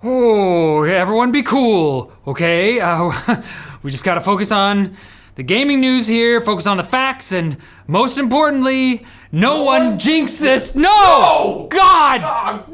Oh, everyone be cool, okay? We just gotta focus on the gaming news here, focus on the facts, and most importantly, no one jinx this. No! God!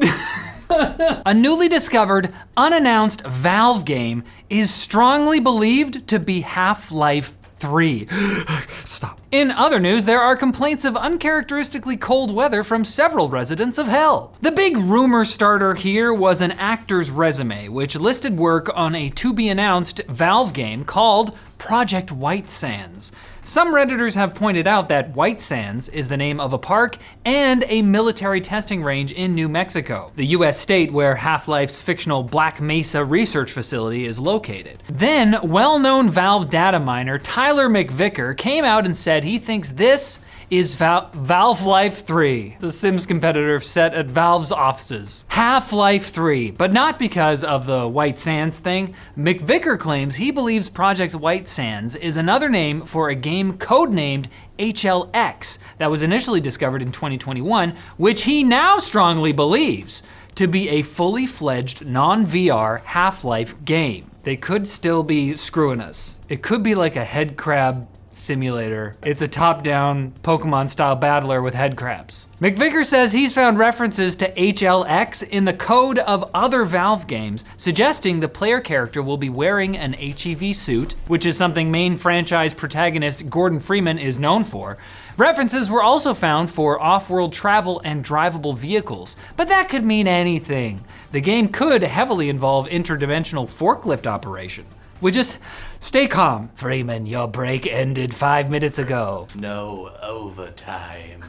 A newly discovered, unannounced Valve game is strongly believed to be Half-Life 3. Stop. In other news, there are complaints of uncharacteristically cold weather from several residents of Hell. The big rumor starter here was an actor's resume, which listed work on a to-be-announced Valve game called Project White Sands. Some Redditors have pointed out that White Sands is the name of a park and a military testing range in New Mexico, the US state where Half-Life's fictional Black Mesa research facility is located. Then, well-known Valve data miner Tyler McVicker came out and said he thinks this is Valve-Life 3, the Sims competitor set at Valve's offices. Half-Life 3, but not because of the White Sands thing. McVicker claims he believes Project White Sands is another name for a game codenamed HLX that was initially discovered in 2021, which he now strongly believes to be a fully fledged non-VR Half-Life game. They could still be screwing us. It could be like a head crab simulator. It's a top-down Pokemon-style battler with head crabs. McVicker says he's found references to HLX in the code of other Valve games, suggesting the player character will be wearing an HEV suit, which is something main franchise protagonist Gordon Freeman is known for. References were also found for off-world travel and drivable vehicles, but that could mean anything. The game could heavily involve interdimensional forklift operation. We just stay calm. Freeman, your break ended 5 minutes ago. No overtime.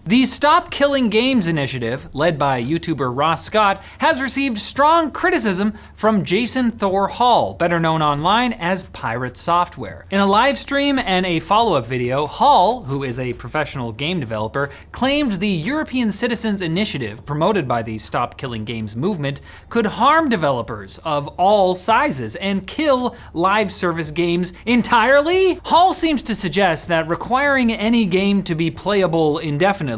The Stop Killing Games initiative, led by YouTuber Ross Scott, has received strong criticism from Jason Thor Hall, better known online as Pirate Software. In a live stream and a follow-up video, Hall, who is a professional game developer, claimed the European Citizens Initiative, promoted by the Stop Killing Games movement, could harm developers of all sizes and kill live service games entirely. Hall seems to suggest that requiring any game to be playable indefinitely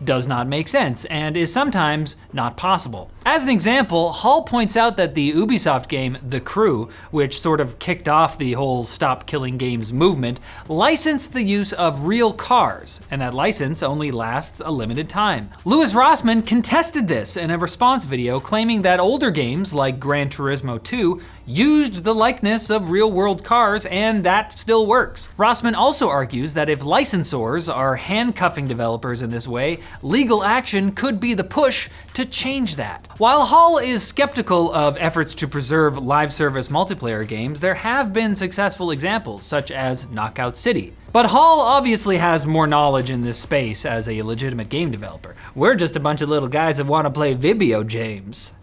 does not make sense and is sometimes not possible. As an example, Hall points out that the Ubisoft game The Crew, which sort of kicked off the whole Stop Killing Games movement, licensed the use of real cars, and that license only lasts a limited time. Louis Rossmann contested this in a response video, claiming that older games like Gran Turismo 2 used the likeness of real-world cars, and that still works. Rossmann also argues that if licensors are handcuffing developers in this way, legal action could be the push to change that. While Hall is skeptical of efforts to preserve live service multiplayer games, there have been successful examples, such as Knockout City. But Hall obviously has more knowledge in this space as a legitimate game developer. We're just a bunch of little guys that want to play video games.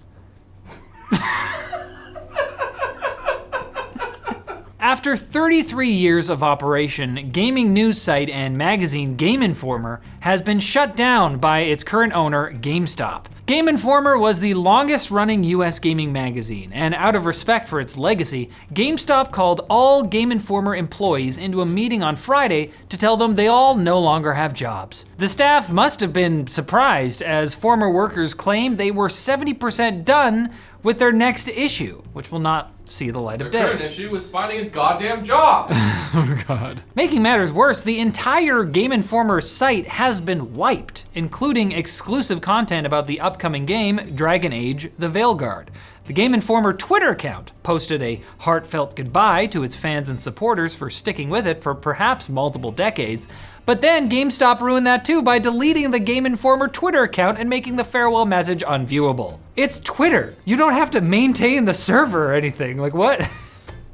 After 33 years of operation, gaming news site and magazine Game Informer has been shut down by its current owner, GameStop. Game Informer was the longest running US gaming magazine, and out of respect for its legacy, GameStop called all Game Informer employees into a meeting on Friday to tell them they all no longer have jobs. The staff must have been surprised, as former workers claimed they were 70% done with their next issue, which will not see the light of day. Their current issue was finding a goddamn job. Oh God. Making matters worse, the entire Game Informer site has been wiped, including exclusive content about the upcoming game, Dragon Age: The Veilguard. The Game Informer Twitter account posted a heartfelt goodbye to its fans and supporters for sticking with it for perhaps multiple decades, but then GameStop ruined that too by deleting the Game Informer Twitter account and making the farewell message unviewable. It's Twitter. You don't have to maintain the server or anything, like what?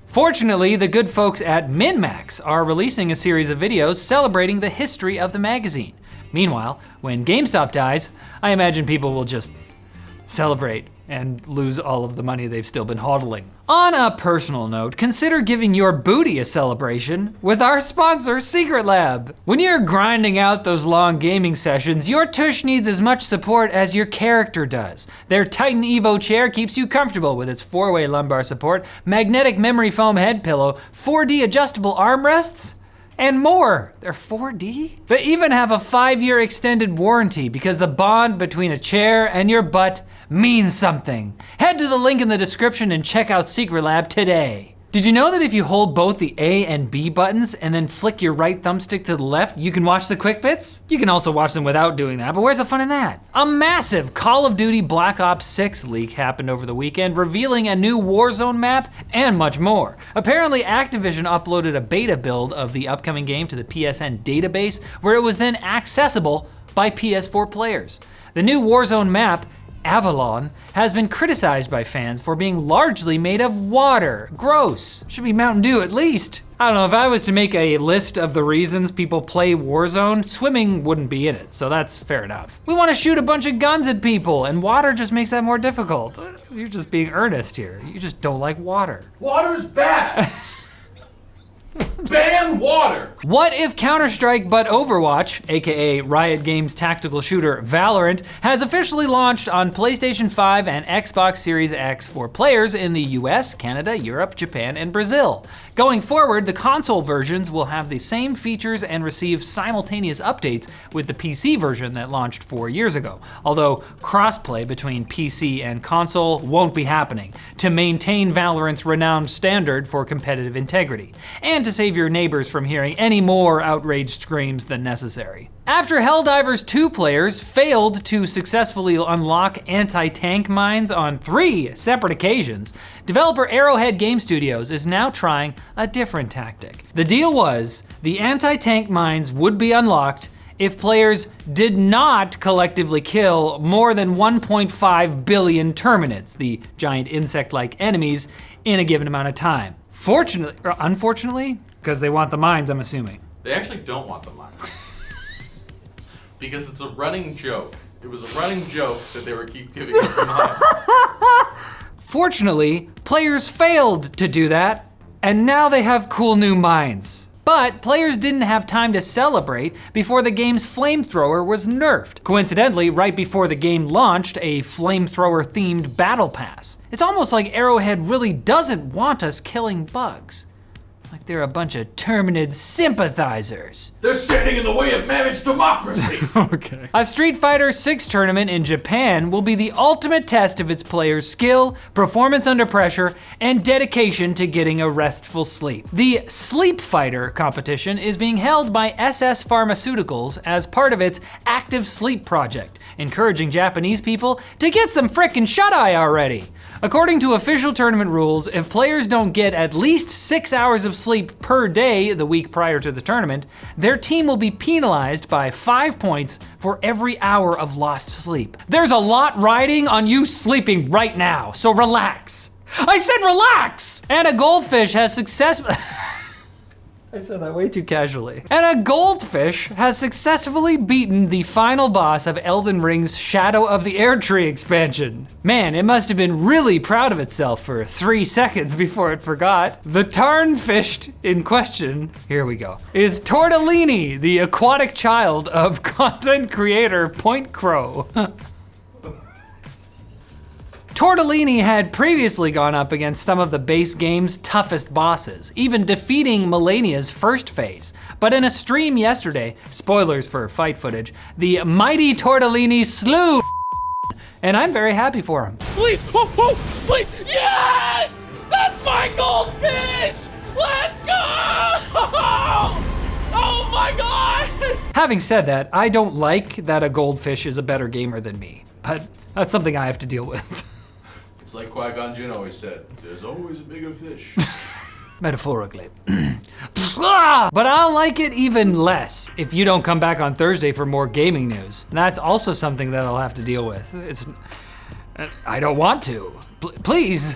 Fortunately, the good folks at MinMax are releasing a series of videos celebrating the history of the magazine. Meanwhile, when GameStop dies, I imagine people will just celebrate and lose all of the money they've still been hodling. On a personal note, consider giving your booty a celebration with our sponsor, Secret Lab. When you're grinding out those long gaming sessions, your tush needs as much support as your character does. Their Titan Evo chair keeps you comfortable with its 4-way lumbar support, magnetic memory foam head pillow, 4D adjustable armrests, and more. They're 4D? They even have a 5-year extended warranty because the bond between a chair and your butt means something. Head to the link in the description and check out Secret Lab today. Did you know that if you hold both the A and B buttons and then flick your right thumbstick to the left, you can watch the quick bits? You can also watch them without doing that, but where's the fun in that? A massive Call of Duty Black Ops 6 leak happened over the weekend, revealing a new Warzone map and much more. Apparently, Activision uploaded a beta build of the upcoming game to the PSN database, where it was then accessible by PS4 players. The new Warzone map, Avalon, has been criticized by fans for being largely made of water. Gross. Should be Mountain Dew at least. I don't know, if I was to make a list of the reasons people play Warzone, swimming wouldn't be in it, so that's fair enough. We want to shoot a bunch of guns at people, and water just makes that more difficult. You're just being earnest here. You just don't like water. Water's bad. Ban water! What if Counter-Strike but Overwatch, aka Riot Games' tactical shooter Valorant, has officially launched on PlayStation 5 and Xbox Series X for players in the US, Canada, Europe, Japan, and Brazil? Going forward, the console versions will have the same features and receive simultaneous updates with the PC version that launched 4 years ago, although crossplay between PC and console won't be happening to maintain Valorant's renowned standard for competitive integrity, and to save your neighbors from hearing any more outraged screams than necessary. After Helldivers 2 players failed to successfully unlock anti-tank mines on 3 separate occasions, developer Arrowhead Game Studios is now trying a different tactic. The deal was the anti-tank mines would be unlocked if players did not collectively kill more than 1.5 billion terminids, the giant insect-like enemies, in a given amount of time. Fortunately, or unfortunately, because they want the mines, I'm assuming. They actually don't want the mine. Because it's a running joke. It was a running joke that they were keep giving us the mines. Fortunately, players failed to do that, and now they have cool new mines. But players didn't have time to celebrate before the game's flamethrower was nerfed. Coincidentally, right before the game launched a flamethrower-themed battle pass. It's almost like Arrowhead really doesn't want us killing bugs. Like they're a bunch of Terminid sympathizers. They're standing in the way of managed democracy. Okay. A Street Fighter 6 tournament in Japan will be the ultimate test of its players' skill, performance under pressure, and dedication to getting a restful sleep. The Sleep Fighter competition is being held by SS Pharmaceuticals as part of its Active Sleep project, encouraging Japanese people to get some frickin' shut-eye already. According to official tournament rules, if players don't get at least 6 hours of sleep per day the week prior to the tournament, their team will be penalized by 5 points for every hour of lost sleep. There's a lot riding on you sleeping right now, so relax. I said relax! And a Goldfish has successfully I said that way too casually. And a Goldfish has successfully beaten the final boss of Elden Ring's Shadow of the Erdtree expansion. Man, it must have been really proud of itself for 3 seconds before it forgot. The Tarnfished in question, here we go, is Tortellini, the aquatic child of content creator Point Crow. Tortellini had previously gone up against some of the base game's toughest bosses, even defeating Melania's first phase. But in a stream yesterday, spoilers for fight footage, the mighty Tortellini slew and I'm very happy for him. Please, please, yes! That's my goldfish! Let's go! Oh my God! Having said that, I don't like that a Goldfish is a better gamer than me, but that's something I have to deal with. It's like Qui-Gon Jinn always said, there's always a bigger fish. Metaphorically. But I'll like it even less if you don't come back on Thursday for more gaming news. That's also something that I'll have to deal with. I don't want to. Please.